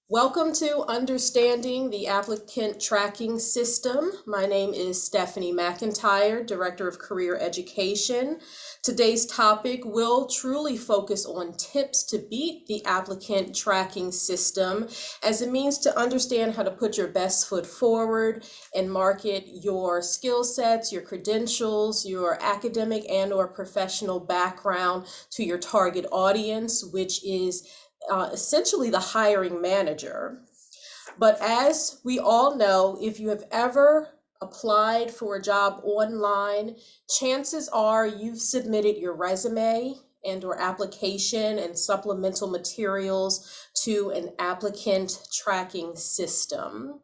Welcome to Understanding the Applicant Tracking System. My name is Stephanie McIntyre, Director of Career Education. Today's topic will truly focus on tips to beat the applicant tracking system as a means to understand how to put your best foot forward and market your skill sets, your credentials, your academic and/or professional background to your target audience, which is essentially the hiring manager. But as we all know, if you have ever applied for a job online, chances are you've submitted your resume and/or application and supplemental materials to an applicant tracking system,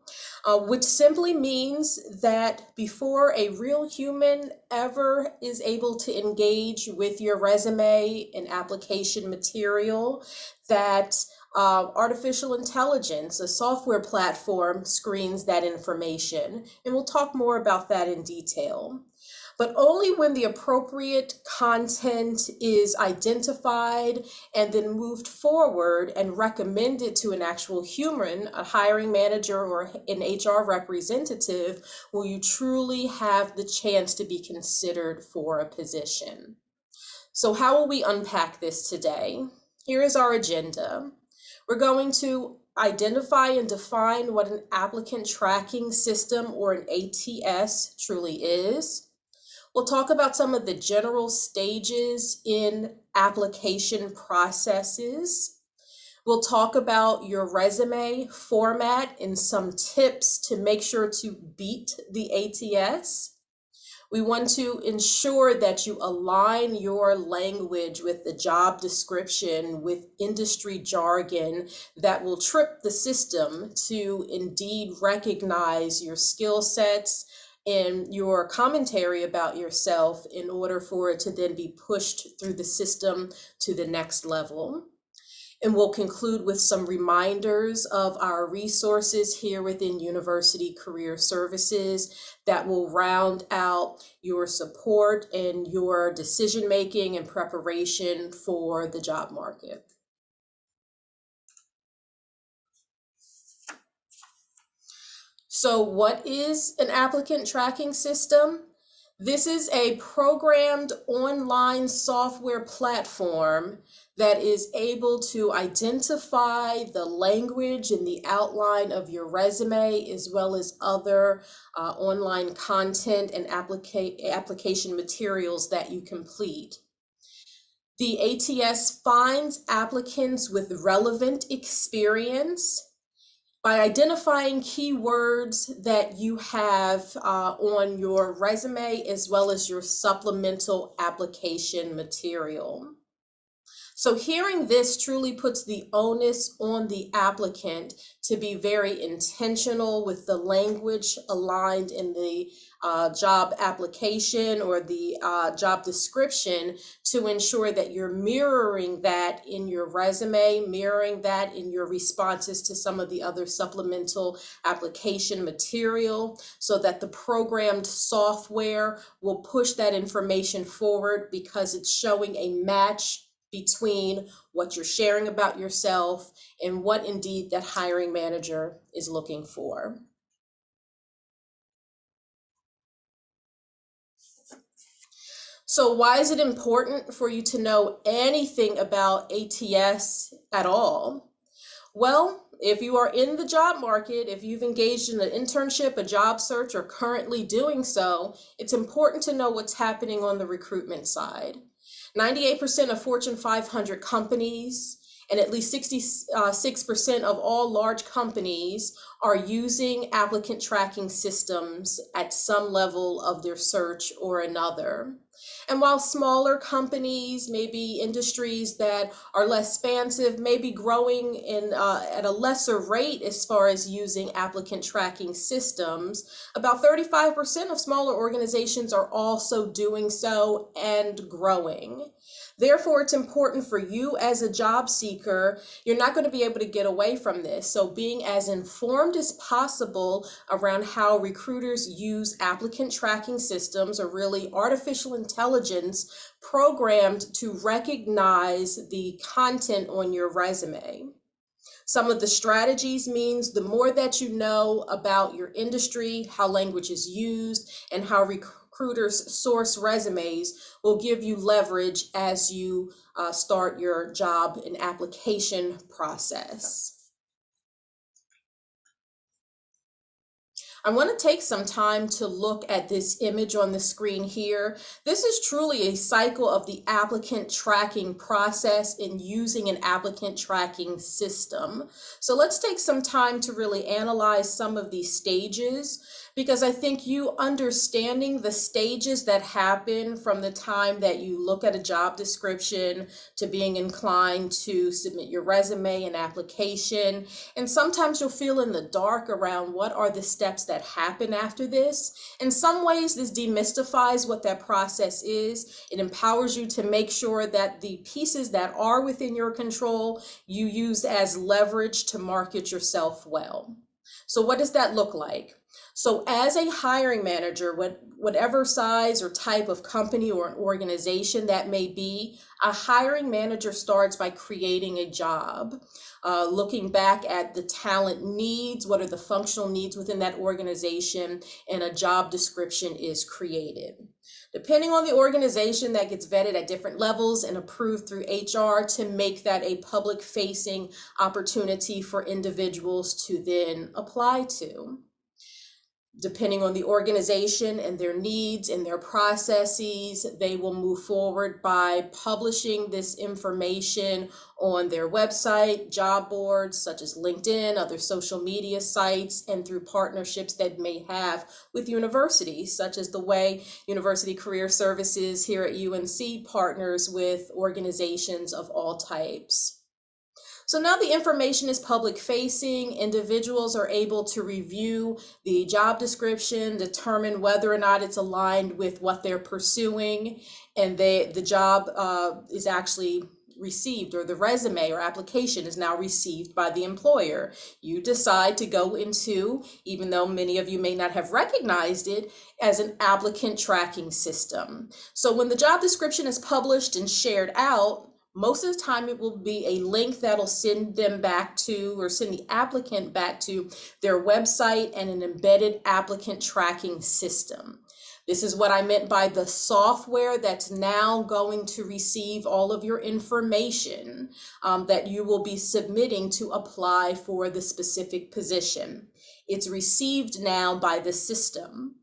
which simply means that before a real human ever is able to engage with your resume and application material, that artificial intelligence, a software platform, screens that information. And we'll talk more about that in detail. But only when the appropriate content is identified and then moved forward and recommended to an actual human, a hiring manager or an HR representative, will you truly have the chance to be considered for a position. So how will we unpack this today? Here is our agenda. We're going to identify and define what an applicant tracking system or an ATS truly is. We'll talk about some of the general stages in application processes. We'll talk about your resume format and some tips to make sure to beat the ATS. We want to ensure that you align your language with the job description, with industry jargon that will trip the system to indeed recognize your skill sets and your commentary about yourself in order for it to then be pushed through the system to the next level. And we'll conclude with some reminders of our resources here within University Career Services that will round out your support and your decision-making and preparation for the job market. So what is an applicant tracking system? This is a programmed online software platform that is able to identify the language and the outline of your resume, as well as other online content and application materials that you complete. The ATS finds applicants with relevant experience by identifying keywords that you have on your resume, as well as your supplemental application material. So hearing this truly puts the onus on the applicant to be very intentional with the language aligned in the job application or the job description to ensure that you're mirroring that in your resume, mirroring that in your responses to some of the other supplemental application material, so that the programmed software will push that information forward because it's showing a match between what you're sharing about yourself and what indeed that hiring manager is looking for. So why is it important for you to know anything about ATS at all? Well, if you are in the job market, if you've engaged in an internship, a job search, or currently doing so, it's important to know what's happening on the recruitment side. 98% of Fortune 500 companies and at least 66% of all large companies are using applicant tracking systems at some level of their search or another. And while smaller companies, maybe industries that are less expansive, may be growing at a lesser rate as far as using applicant tracking systems, about 35% of smaller organizations are also doing so and growing. Therefore, it's important for you as a job seeker, you're not going to be able to get away from this. So being as informed as possible around how recruiters use applicant tracking systems, or really artificial intelligence programmed to recognize the content on your resume. Some of the strategies means the more that you know about your industry, how language is used, and how recruiters source resumes will give you leverage as you start your job and application process. I want to take some time to look at this image on the screen here. This is truly a cycle of the applicant tracking process in using an applicant tracking system. So let's take some time to really analyze some of these stages, because I think you understanding the stages that happen from the time that you look at a job description to being inclined to submit your resume and application. And sometimes you'll feel in the dark around what are the steps that happen after this. In some ways, this demystifies what that process is. It empowers you to make sure that the pieces that are within your control, you use as leverage to market yourself well. So what does that look like? So as a hiring manager, whatever size or type of company or an organization that may be, a hiring manager starts by creating a job, looking back at the talent needs, what are the functional needs within that organization, and a job description is created. Depending on the organization, that gets vetted at different levels and approved through HR to make that a public-facing opportunity for individuals to then apply to. Depending on the organization and their needs and their processes, they will move forward by publishing this information on their website, job boards such as LinkedIn, other social media sites, and through partnerships that may have with universities, such as the way University Career Services here at UNC partners with organizations of all types. So now the information is public facing. Individuals are able to review the job description, determine whether or not it's aligned with what they're pursuing, and the job is actually received, or the resume or application is now received by the employer. You decide to go into, even though many of you may not have recognized it, as an applicant tracking system. So when the job description is published and shared out, most of the time it will be a link that'll send them back to, or send the applicant back to their website and an embedded applicant tracking system. This is what I meant by the software that's now going to receive all of your information that you will be submitting to apply for the specific position. It's received now by the system.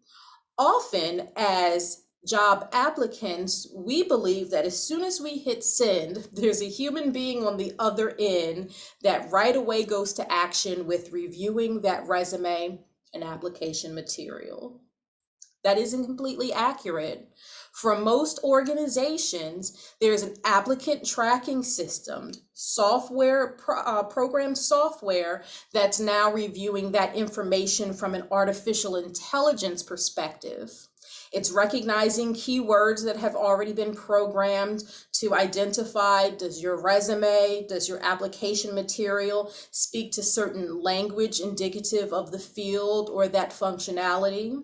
Often as job applicants, we believe that as soon as we hit send, there's a human being on the other end that right away goes to action with reviewing that resume and application material. That isn't completely accurate. For most organizations, there's an applicant tracking system, program software that's now reviewing that information from an artificial intelligence perspective. It's recognizing keywords that have already been programmed to identify, does your resume, does your application material speak to certain language indicative of the field or that functionality?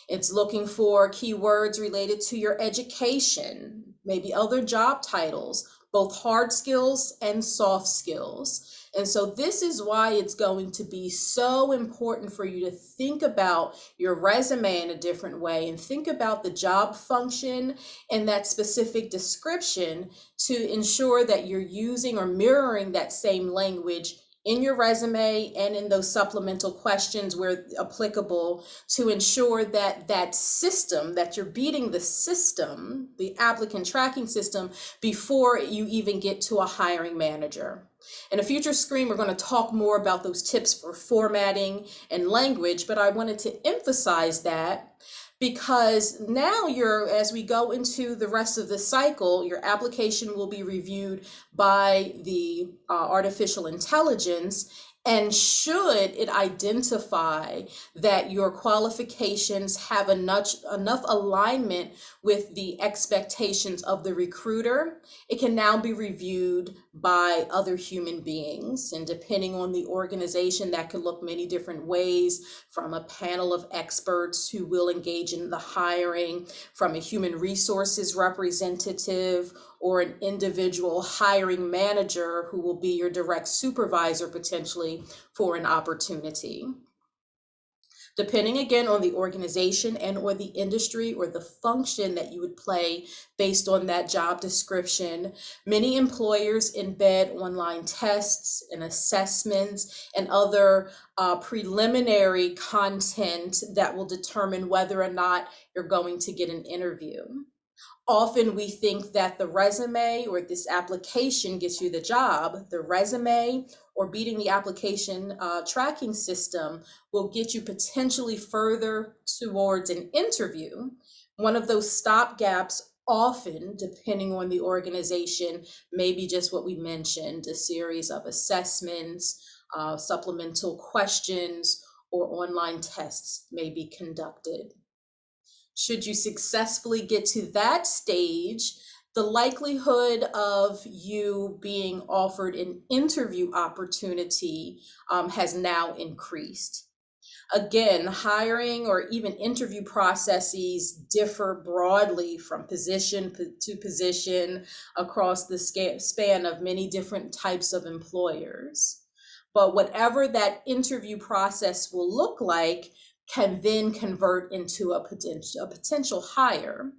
It's looking for keywords related to your education, maybe other job titles, both hard skills and soft skills. And so this is why it's going to be so important for you to think about your resume in a different way and think about the job function and that specific description to ensure that you're using or mirroring that same language in your resume and in those supplemental questions where applicable, to ensure that that system, that you're beating the system, the applicant tracking system, before you even get to a hiring manager. In a future screen, we're going to talk more about those tips for formatting and language, but I wanted to emphasize that because now as we go into the rest of the cycle, your application will be reviewed by the artificial intelligence. And should it identify that your qualifications have enough alignment with the expectations of the recruiter, it can now be reviewed by other human beings. And depending on the organization, that could look many different ways, from a panel of experts who will engage in the hiring, from a human resources representative, or an individual hiring manager who will be your direct supervisor potentially for an opportunity. Depending again on the organization and or the industry or the function that you would play based on that job description, many employers embed online tests and assessments and other preliminary content that will determine whether or not you're going to get an interview. Often we think that the resume or this application gets you the job. The resume or beating the application tracking system will get you potentially further towards an interview. One of those stop gaps, often, depending on the organization, may be just what we mentioned, a series of assessments, supplemental questions, or online tests may be conducted. Should you successfully get to that stage, the likelihood of you being offered an interview opportunity has now increased. Again, hiring or even interview processes differ broadly from position to position across the span of many different types of employers. But whatever that interview process will look like can then convert into a potential hire.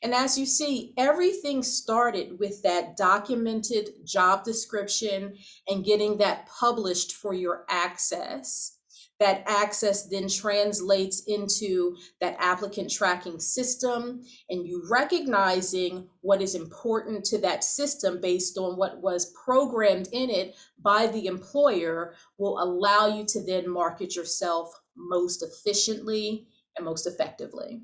And as you see, everything started with that documented job description and getting that published for your access. That access then translates into that applicant tracking system, and you recognizing what is important to that system based on what was programmed in it by the employer will allow you to then market yourself most efficiently and most effectively.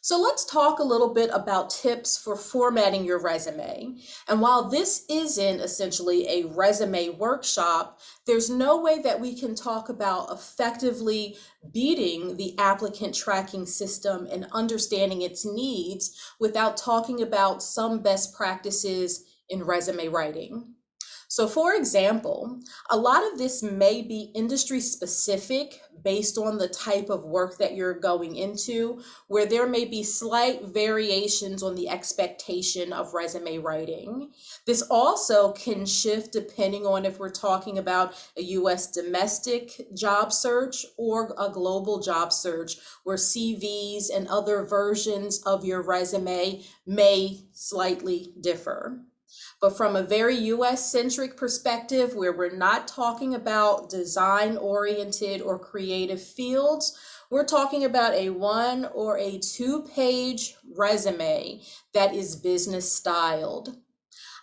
So let's talk a little bit about tips for formatting your resume. And while this isn't essentially a resume workshop, there's no way that we can talk about effectively beating the applicant tracking system and understanding its needs without talking about some best practices in resume writing. So for example, a lot of this may be industry specific based on the type of work that you're going into, where there may be slight variations on the expectation of resume writing. This also can shift depending on if we're talking about a US domestic job search or a global job search, where CVs and other versions of your resume may slightly differ. But from a very US-centric perspective, where we're not talking about design-oriented or creative fields, we're talking about a 1 or a 2-page resume that is business styled.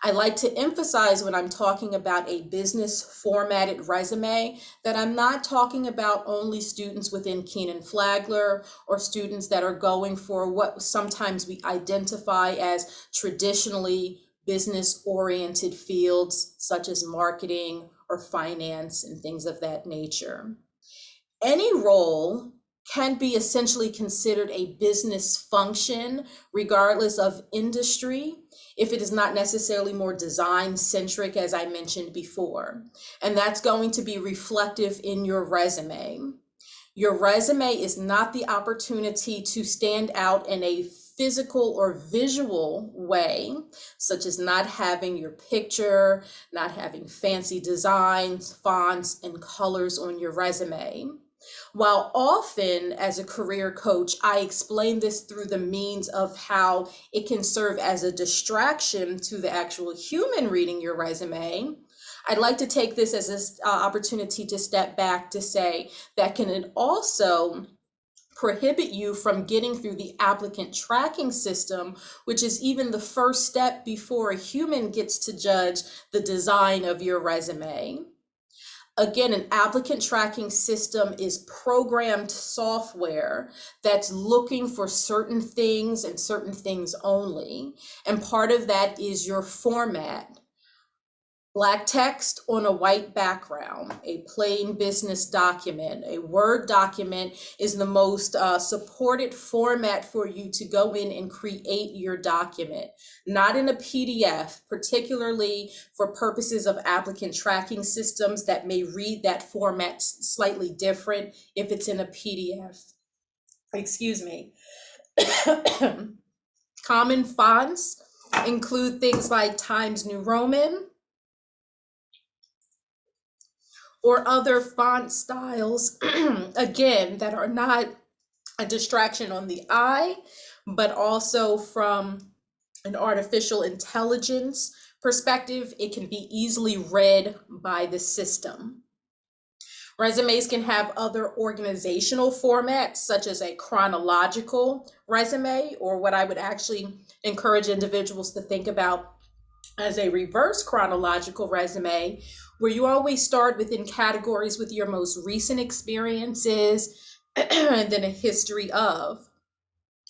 I like to emphasize when I'm talking about a business formatted resume that I'm not talking about only students within Keenan Flagler or students that are going for what sometimes we identify as traditionally business-oriented fields such as marketing or finance and things of that nature. Any role can be essentially considered a business function regardless of industry if it is not necessarily more design-centric, as I mentioned before. And that's going to be reflective in your resume. Your resume is not the opportunity to stand out in a physical or visual way, such as not having your picture, not having fancy designs, fonts, and colors on your resume. While often as a career coach, I explain this through the means of how it can serve as a distraction to the actual human reading your resume, I'd like to take this as an opportunity to step back to say that can also prohibit you from getting through the applicant tracking system, which is even the first step before a human gets to judge the design of your resume. Again, an applicant tracking system is programmed software that's looking for certain things and certain things only. And part of that is your format. Black text on a white background, a plain business document, a Word document is the most supported format for you to go in and create your document. Not in a PDF, particularly for purposes of applicant tracking systems that may read that format slightly different if it's in a PDF. Excuse me. Common fonts include things like Times New Roman or other font styles, again, that are not a distraction on the eye, but also from an artificial intelligence perspective, it can be easily read by the system. Resumes can have other organizational formats, such as a chronological resume, or what I would actually encourage individuals to think about as a reverse chronological resume, where you always start within categories with your most recent experiences and then a history of,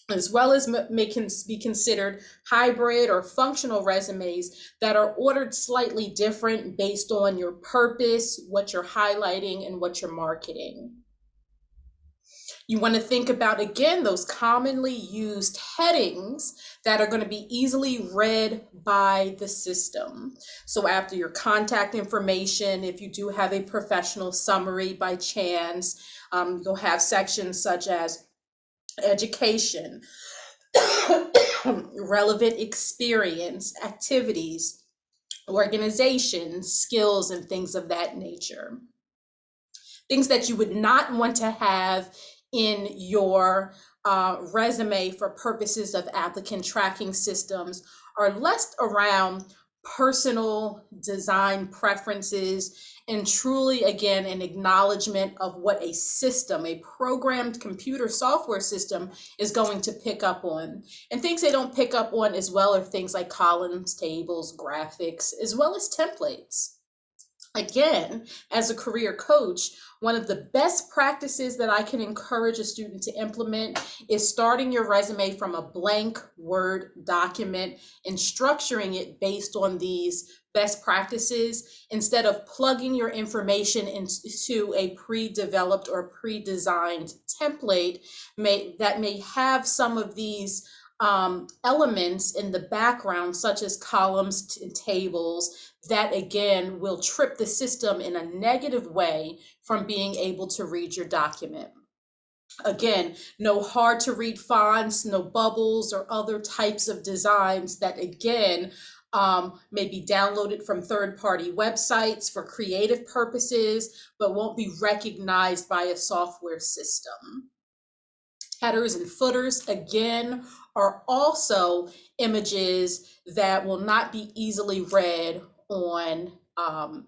as well as may be considered hybrid or functional resumes that are ordered slightly different based on your purpose, what you're highlighting, and what you're marketing. You want to think about, again, those commonly used headings that are going to be easily read by the system. So after your contact information, if you do have a professional summary by chance, you'll have sections such as education, relevant experience, activities, organizations, skills, and things of that nature. Things that you would not want to have in your resume for purposes of applicant tracking systems are less around personal design preferences and truly, again, an acknowledgement of what a system, a programmed computer software system, is going to pick up on. And things they don't pick up on as well are things like columns, tables, graphics, as well as templates. Again, as a career coach, one of the best practices that I can encourage a student to implement is starting your resume from a blank Word document and structuring it based on these best practices instead of plugging your information into a pre-developed or pre-designed template that may have some of these elements in the background, such as columns and tables, that again will trip the system in a negative way from being able to read your document. Again, no hard to read fonts, no bubbles or other types of designs that again may be downloaded from third-party websites for creative purposes, but won't be recognized by a software system. Headers and footers, again, are also images that will not be easily read on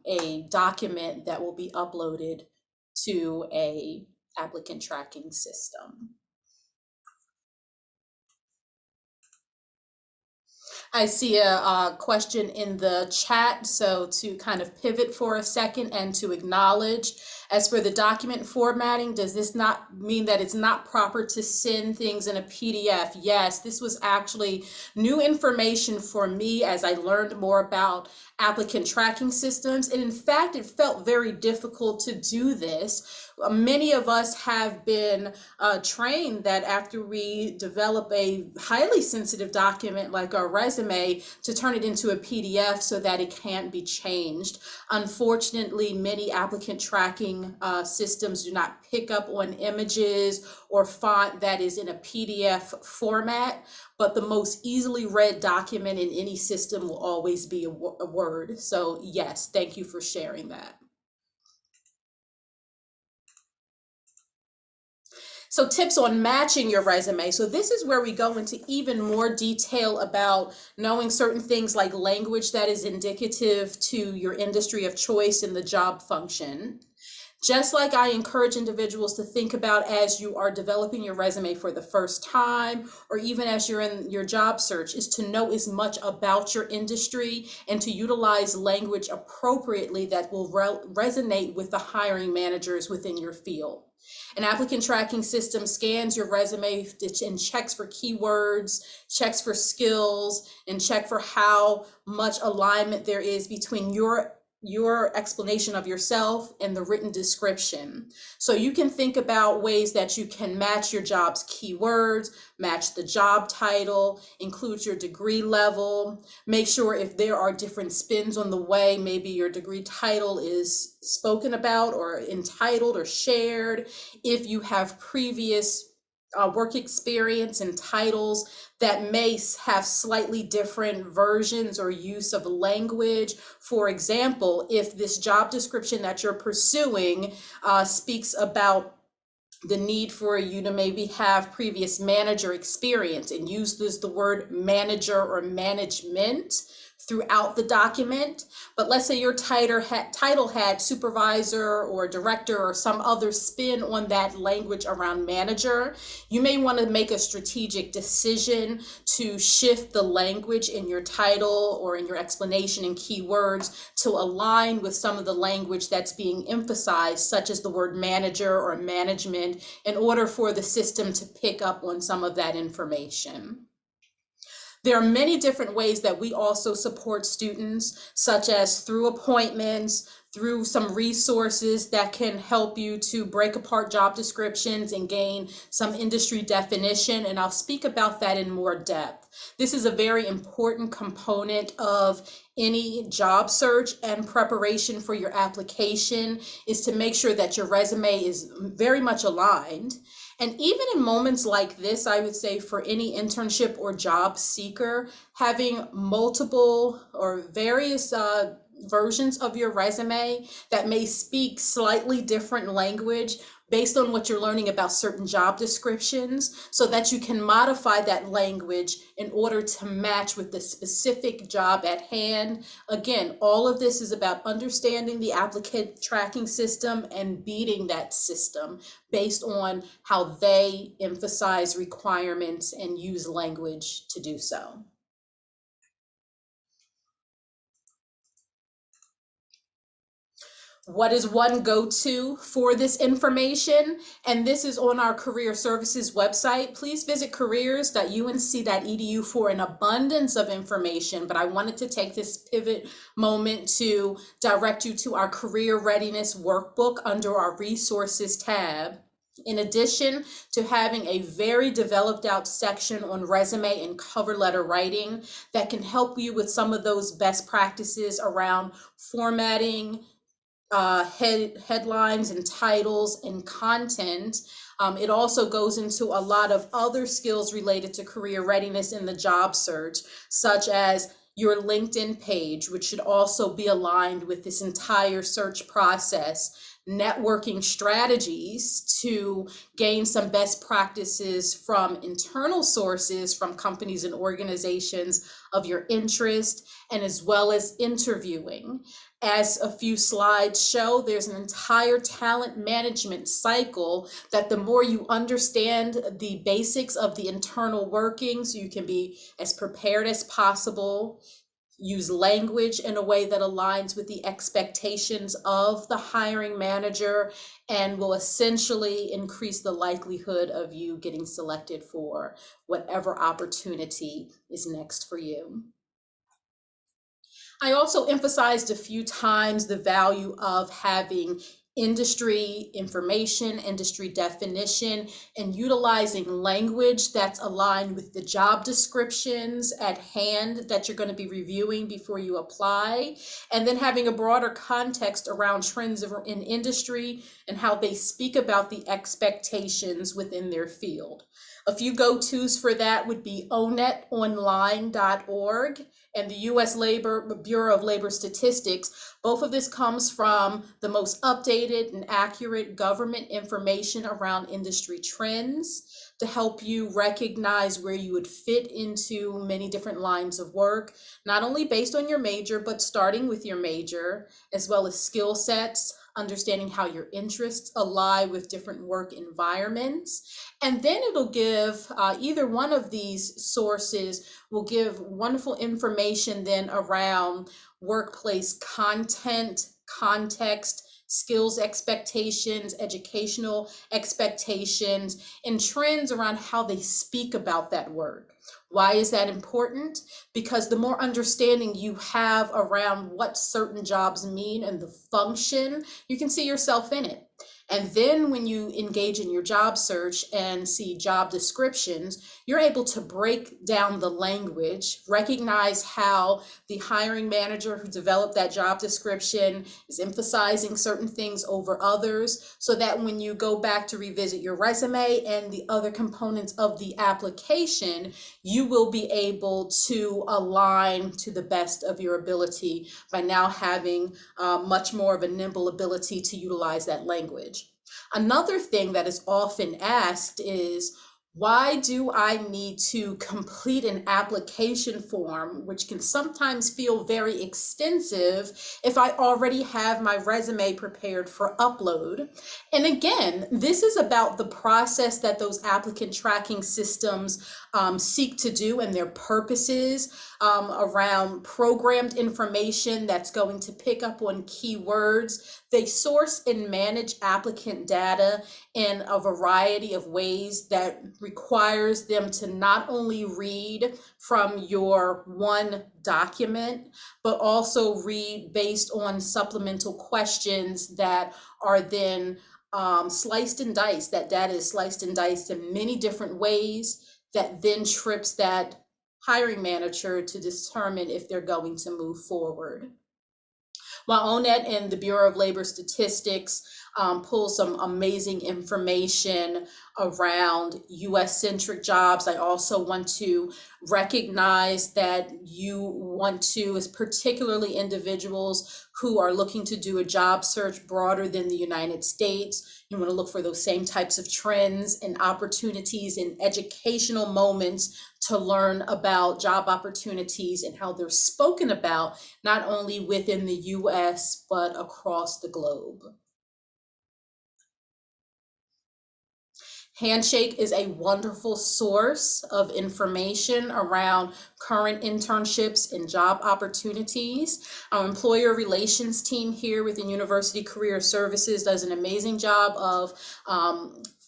a document that will be uploaded to a applicant tracking system. I see a question in the chat, so to kind of pivot for a second and to acknowledge, as for the document formatting, does this not mean that it's not proper to send things in a PDF? Yes, this was actually new information for me as I learned more about applicant tracking systems. And in fact, it felt very difficult to do this. Many of us have been trained that after we develop a highly sensitive document like our resume, to turn it into a PDF so that it can't be changed. Unfortunately, many applicant tracking systems do not pick up on images or font that is in a PDF format, but the most easily read document in any system will always be a Word. So yes, thank you for sharing that. So tips on matching your resume. So this is where we go into even more detail about knowing certain things like language that is indicative to your industry of choice in the job function. Just like I encourage individuals to think about as you are developing your resume for the first time, or even as you're in your job search, is to know as much about your industry and to utilize language appropriately that will resonate with the hiring managers within your field. An applicant tracking system scans your resume and checks for keywords, checks for skills, and check for how much alignment there is between your explanation of yourself and the written description. So you can think about ways that you can match your job's keywords, match the job title, include your degree level, make sure if there are different spins on the way, maybe your degree title is spoken about or entitled or shared. If you have previous work experience and titles that may have slightly different versions or use of language. For example, if this job description that you're pursuing speaks about the need for you to maybe have previous manager experience and uses the word manager or management throughout the document. But let's say your title had supervisor or director or some other spin on that language around manager. You may want to make a strategic decision to shift the language in your title or in your explanation and keywords to align with some of the language that's being emphasized, such as the word manager or management, in order for the system to pick up on some of that information. There are many different ways that we also support students, such as through appointments, through some resources that can help you to break apart job descriptions and gain some industry definition. And I'll speak about that in more depth. This is a very important component of any job search and preparation for your application, is to make sure that your resume is very much aligned. And even in moments like this, I would say for any internship or job seeker, having multiple or various versions of your resume that may speak slightly different language based on what you're learning about certain job descriptions, so that you can modify that language in order to match with the specific job at hand. Again, all of this is about understanding the applicant tracking system and beating that system based on how they emphasize requirements and use language to do so. What is one go-to for this information? And this is on our career services website. Please visit careers.unc.edu for an abundance of information, but I wanted to take this pivot moment to direct you to our career readiness workbook under our resources tab. In addition to having a very developed out section on resume and cover letter writing that can help you with some of those best practices around formatting, headlines and titles and content. It also goes into a lot of other skills related to career readiness in the job search, such as your LinkedIn page, which should also be aligned with this entire search process, networking strategies to gain some best practices from internal sources from companies and organizations of your interest, and as well as interviewing. As a few slides show, there's an entire talent management cycle that the more you understand the basics of the internal workings, you can be as prepared as possible, use language in a way that aligns with the expectations of the hiring manager, and will essentially increase the likelihood of you getting selected for whatever opportunity is next for you. I also emphasized a few times the value of having industry information, industry definition, and utilizing language that's aligned with the job descriptions at hand that you're going to be reviewing before you apply, and then having a broader context around trends in industry and how they speak about the expectations within their field. A few go-tos for that would be onetonline.org and the U.S. Bureau of Labor Statistics. Both of this comes from the most updated and accurate government information around industry trends to help you recognize where you would fit into many different lines of work, not only based on your major, but starting with your major, as well as skill sets, understanding how your interests align with different work environments. And then it'll give, either one of these sources will give wonderful information then around workplace content, context, skills expectations, educational expectations, and trends around how they speak about that work. Why is that important? Because the more understanding you have around what certain jobs mean and the function, you can see yourself in it. And then when you engage in your job search and see job descriptions, you're able to break down the language, recognize how the hiring manager who developed that job description is emphasizing certain things over others, so that when you go back to revisit your resume and the other components of the application, you will be able to align to the best of your ability by now having much more of a nimble ability to utilize that language. Another thing that is often asked is, why do I need to complete an application form, which can sometimes feel very extensive, if I already have my resume prepared for upload? And again, this is about the process that those applicant tracking systems seek to do, and their purposes around programmed information that's going to pick up on keywords. They source and manage applicant data in a variety of ways that requires them to not only read from your one document, but also read based on supplemental questions that are then sliced and diced. That data is sliced and diced in many different ways that then trips that hiring manager to determine if they're going to move forward. While ONET and the Bureau of Labor Statistics pull some amazing information around US-centric jobs, I also want to recognize that you want to, as particularly individuals who are looking to do a job search broader than the United States, you want to look for those same types of trends and opportunities and educational moments to learn about job opportunities and how they're spoken about, not only within the US, but across the globe. Handshake is a wonderful source of information around current internships and job opportunities. Our employer relations team here within University Career Services does an amazing job of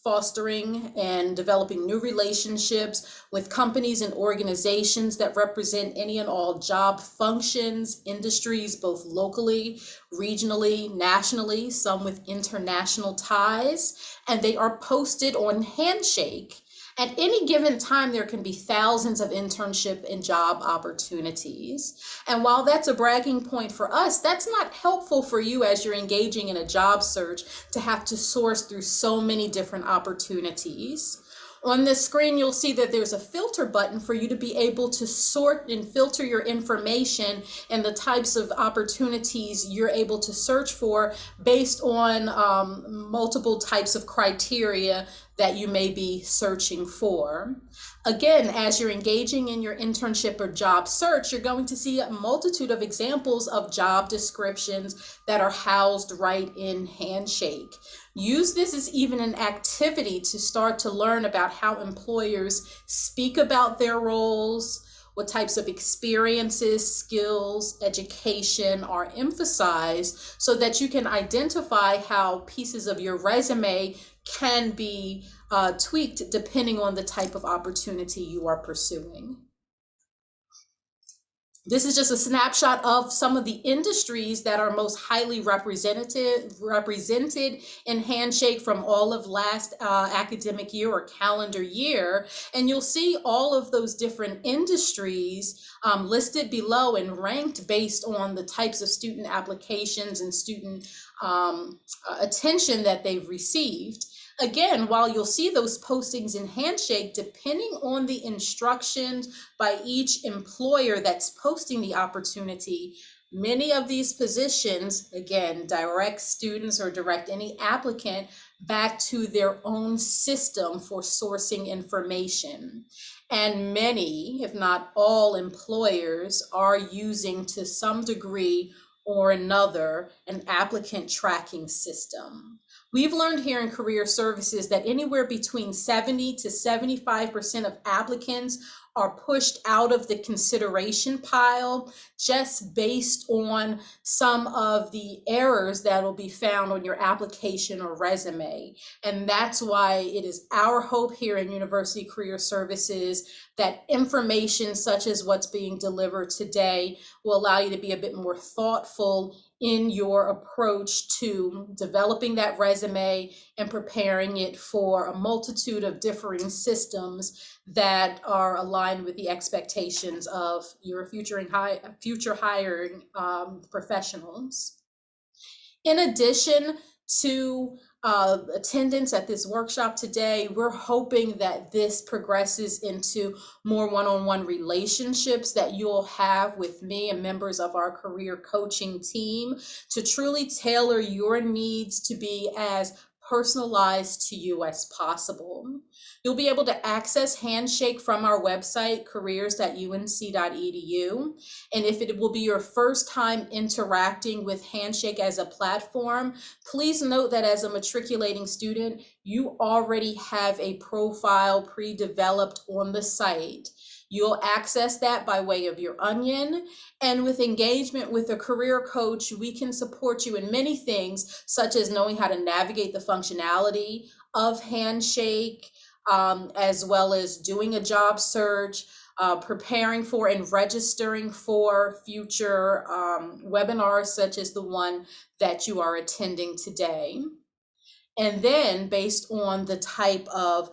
fostering and developing new relationships with companies and organizations that represent any and all job functions, industries, both locally, regionally, nationally, some with international ties, and they are posted on Handshake. At any given time, there can be thousands of internship and job opportunities. And while that's a bragging point for us, that's not helpful for you as you're engaging in a job search to have to source through so many different opportunities. On this screen, you'll see that there's a filter button for you to be able to sort and filter your information and the types of opportunities you're able to search for based on multiple types of criteria that you may be searching for. Again, as you're engaging in your internship or job search, you're going to see a multitude of examples of job descriptions that are housed right in Handshake. Use this as even an activity to start to learn about how employers speak about their roles, what types of experiences, skills, education are emphasized, so that you can identify how pieces of your resume can be tweaked depending on the type of opportunity you are pursuing. This is just a snapshot of some of the industries that are most highly represented in Handshake from all of last academic year or calendar year. And you'll see all of those different industries listed below and ranked based on the types of student applications and student attention that they've received. Again, while you'll see those postings in Handshake, depending on the instructions by each employer that's posting the opportunity, many of these positions, again, direct students or direct any applicant back to their own system for sourcing information. And many, if not all, employers are using to some degree or another an applicant tracking system. We've learned here in career services that anywhere between 70 to 75% of applicants are pushed out of the consideration pile just based on some of the errors that will be found on your application or resume. And that's why it is our hope here in University Career Services that information such as what's being delivered today will allow you to be a bit more thoughtful in your approach to developing that resume and preparing it for a multitude of differing systems that are aligned with the expectations of your future hiring professionals. In addition to attendance at this workshop today, we're hoping that this progresses into more one-on-one relationships that you'll have with me and members of our career coaching team to truly tailor your needs to be as personalized to you as possible. You'll be able to access Handshake from our website, careers.unc.edu. And if it will be your first time interacting with Handshake as a platform, please note that as a matriculating student, you already have a profile pre-developed on the site. You'll access that by way of your Onion. And with engagement with a career coach, we can support you in many things, such as knowing how to navigate the functionality of Handshake, as well as doing a job search, preparing for and registering for future webinars such as the one that you are attending today. And then based on the type of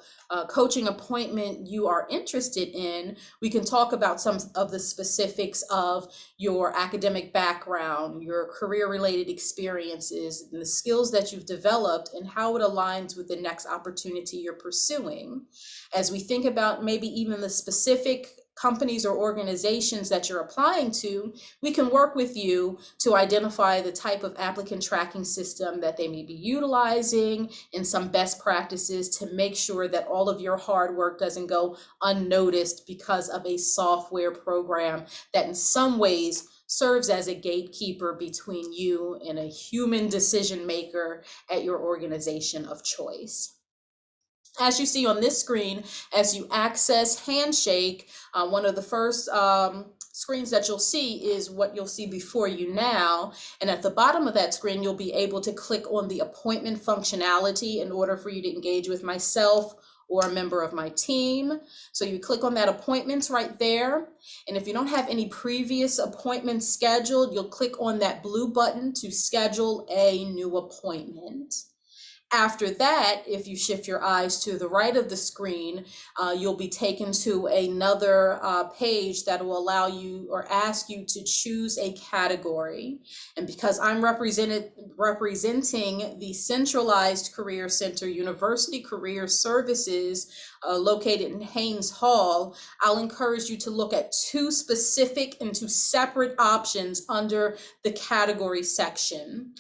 coaching appointment you are interested in, we can talk about some of the specifics of your academic background, your career-related experiences, and the skills that you've developed and how it aligns with the next opportunity you're pursuing. As we think about maybe even the specific companies or organizations that you're applying to, we can work with you to identify the type of applicant tracking system that they may be utilizing and some best practices to make sure that all of your hard work doesn't go unnoticed because of a software program that in some ways serves as a gatekeeper between you and a human decision maker at your organization of choice. As you see on this screen, as you access Handshake, one of the first screens that you'll see is what you'll see before you now. And at the bottom of that screen, you'll be able to click on the appointment functionality in order for you to engage with myself or a member of my team. So you click on that appointments right there. And if you don't have any previous appointments scheduled, you'll click on that blue button to schedule a new appointment. After that, if you shift your eyes to the right of the screen, you'll be taken to another page that will allow you or ask you to choose a category. And because I'm representing the Centralized Career Center University Career Services located in Haynes Hall, I'll encourage you to look at two specific and two separate options under the category section.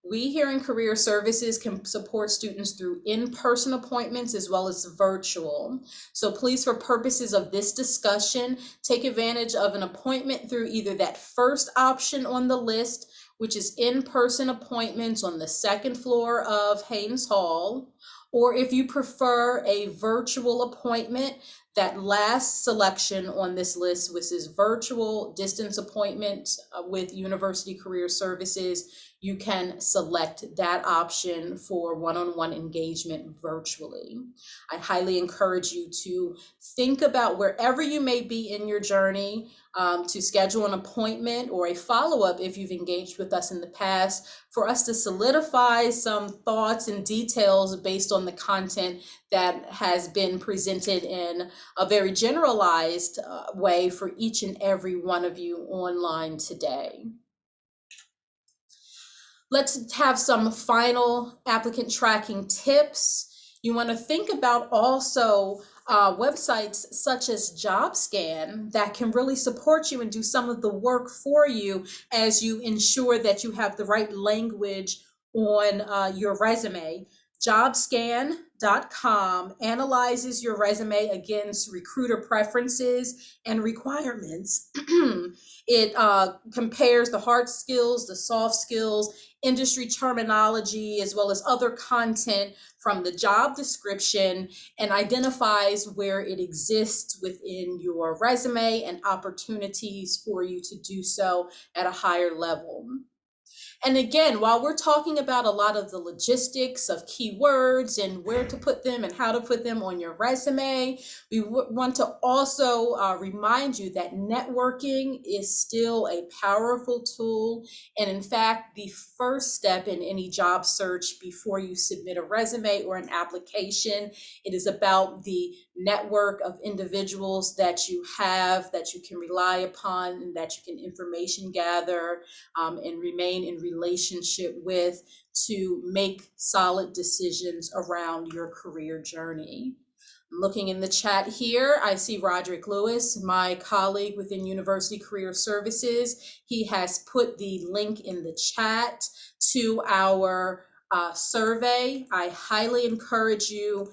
We here in Career Services can support students through in-person appointments as well as virtual. So please, for purposes of this discussion, take advantage of an appointment through either that first option on the list, which is in-person appointments on the second floor of Haynes Hall, or if you prefer a virtual appointment, that last selection on this list, which is virtual distance appointment with University Career Services, you can select that option for one-on-one engagement virtually. I highly encourage you to think about wherever you may be in your journey to schedule an appointment or a follow-up if you've engaged with us in the past, for us to solidify some thoughts and details based on the content that has been presented in a very generalized way for each and every one of you online today. Let's have some final applicant tracking tips. You want to think about also websites such as JobScan that can really support you and do some of the work for you as you ensure that you have the right language on your resume. JobScan.com analyzes your resume against recruiter preferences and requirements. It compares the hard skills, the soft skills, industry terminology, as well as other content from the job description, and identifies where it exists within your resume and opportunities for you to do so at a higher level. And again, while we're talking about a lot of the logistics of keywords and where to put them and how to put them on your resume, we want to also remind you that networking is still a powerful tool. And in fact, the first step in any job search before you submit a resume or an application, it is about the network of individuals that you have, that you can rely upon, and that you can information gather and remain in relationship with to make solid decisions around your career journey. Looking in the chat here, I see Roderick Lewis, my colleague within University Career Services. He has put the link in the chat to our survey. I highly encourage you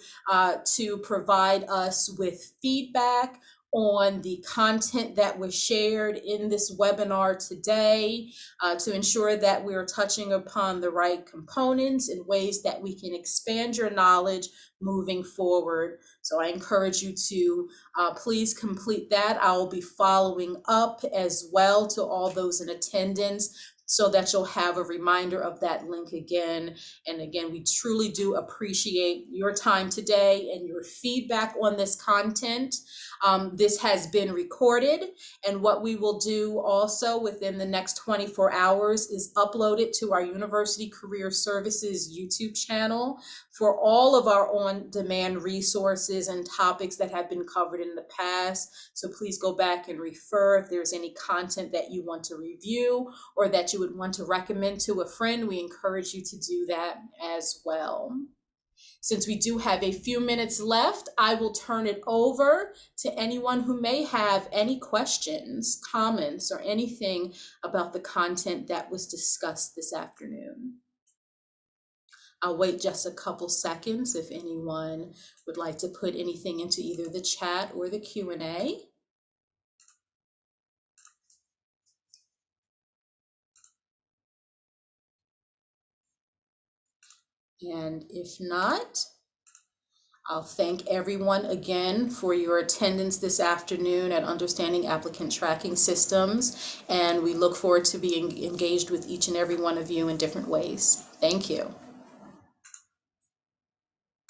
to provide us with feedback on the content that was shared in this webinar today to ensure that we are touching upon the right components and ways that we can expand your knowledge moving forward. So I encourage you to please complete that. I will be following up as well to all those in attendance so that you'll have a reminder of that link again. And again, we truly do appreciate your time today and your feedback on this content. This has been recorded, and what we will do also within the next 24 hours is upload it to our University Career Services YouTube channel for all of our on-demand resources and topics that have been covered in the past. So please go back and refer if there's any content that you want to review or that you would want to recommend to a friend. We encourage you to do that as well. Since we do have a few minutes left, I will turn it over to anyone who may have any questions, comments, or anything about the content that was discussed this afternoon. I'll wait just a couple seconds if anyone would like to put anything into either the chat or the Q&A. And if not, I'll thank everyone again for your attendance this afternoon at Understanding Applicant Tracking Systems, and we look forward to being engaged with each and every one of you in different ways. Thank you.